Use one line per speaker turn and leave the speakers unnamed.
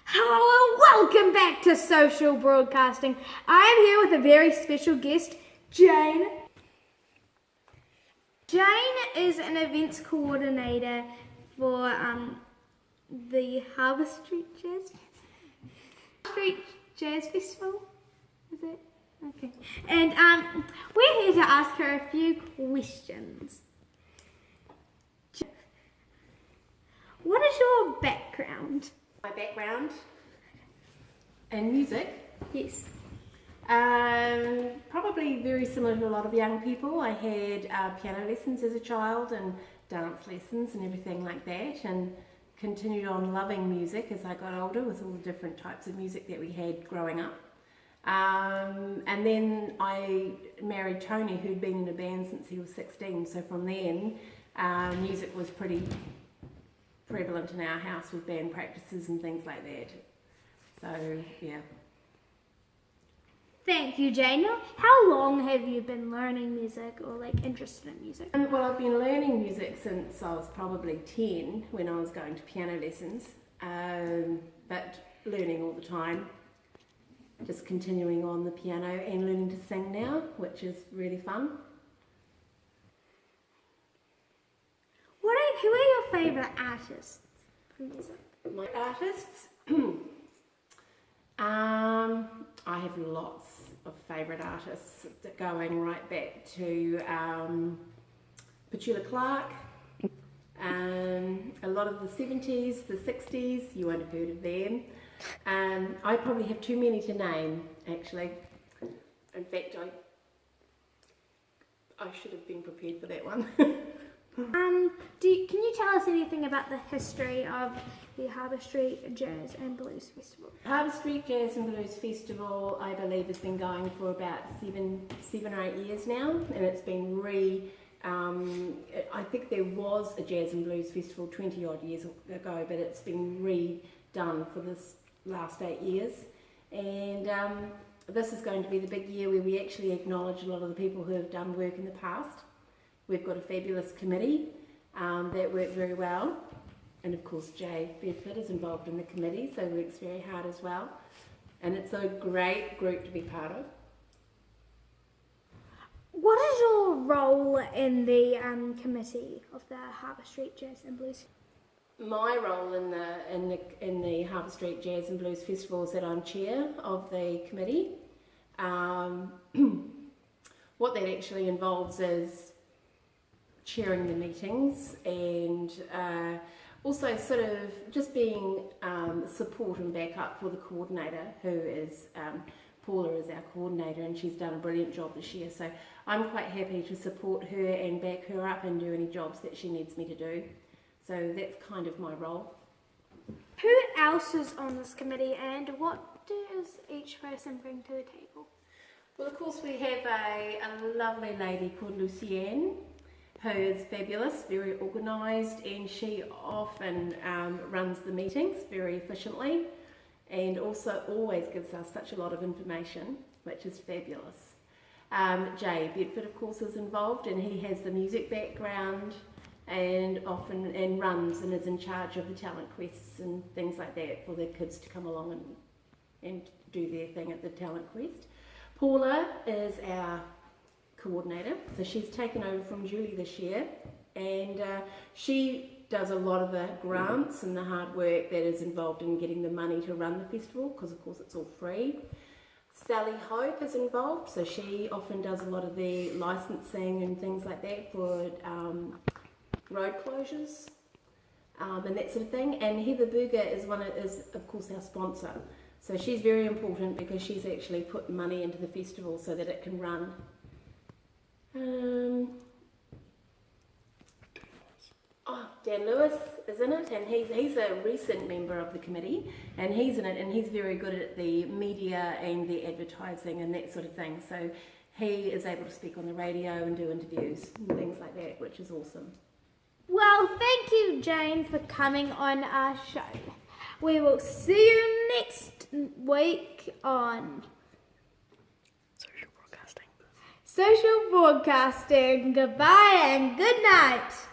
Hello and welcome back to Social Broadcasting. I am here with a very special guest, Jane. Jane is an events coordinator for the Harbour Jazz Festival. Is it? Okay. And we're here to ask her a few questions. What is your background?
My background in music?
Yes.
Probably very similar to a lot of young people. I had piano lessons as a child and dance lessons and everything like that, and continued on loving music as I got older with all the different types of music that we had growing up. And then I married Tony, who'd been in a band since he was 16, so from then music was pretty prevalent in our house with band practices and things like that. So yeah.
Thank you, Jane. Now, how long have you been learning music or interested in music?
Well, I've been learning music since I was probably 10 when I was going to piano lessons, but learning all the time, just continuing on the piano and learning to sing now, which is really fun.
Who are your favourite artists for music?
My artists? I have lots of favourite artists going right back to Petula Clark, a lot of the 70s, the 60s, you won't have heard of them. I probably have too many to name, actually. In fact, I should have been prepared for that one.
Can you tell us anything about the history of the Harbour Street Jazz and Blues Festival?
Harbour Street Jazz and Blues Festival, I believe, has been going for about seven or 8 years now, and it's been I think there was a Jazz and Blues Festival 20 odd years ago, but it's been redone for this last 8 years, and this is going to be the big year where we actually acknowledge a lot of the people who have done work in the past. We've got a fabulous committee that work very well, and of course Jay Bedford is involved in the committee, so works very hard as well, and it's a great group to be part of.
What is your role in the committee of the Harbour Street Jazz and Blues?
My role in the Harbour Street Jazz and Blues Festival is that I'm chair of the committee. What that actually involves is chairing the meetings and also sort of just being support and backup for the coordinator, who is Paula is our coordinator, and she's done a brilliant job this year, so I'm quite happy to support her and back her up and do any jobs that she needs me to do. So that's kind of my role.
Who else is on this committee, and what does each person bring to the table?
Well, of course we have a lovely lady called Lucienne, who is fabulous, very organised, and she often runs the meetings very efficiently, and also always gives us such a lot of information, which is fabulous. Jay Bedford, of course, is involved, and he has the music background and often runs and is in charge of the talent quests and things like that for the kids to come along and do their thing at the talent quest. Paula is our coordinator, so she's taken over from Julie this year, and she does a lot of the grants and the hard work that is involved in getting the money to run the festival, because of course it's all free. Sally Hope is involved, so she often does a lot of the licensing and things like that for road closures and that sort of thing. And Heather Berger is of course our sponsor, so she's very important because she's actually put money into the festival so that it can run. Dan Lewis is in it, and he's a recent member of the committee, and he's in it, and he's very good at the media and the advertising and that sort of thing, so he is able to speak on the radio and do interviews and things like that, which is awesome.
Well, thank you, Jane, for coming on our show. We will see you next week on Social Broadcasting. Goodbye and good night.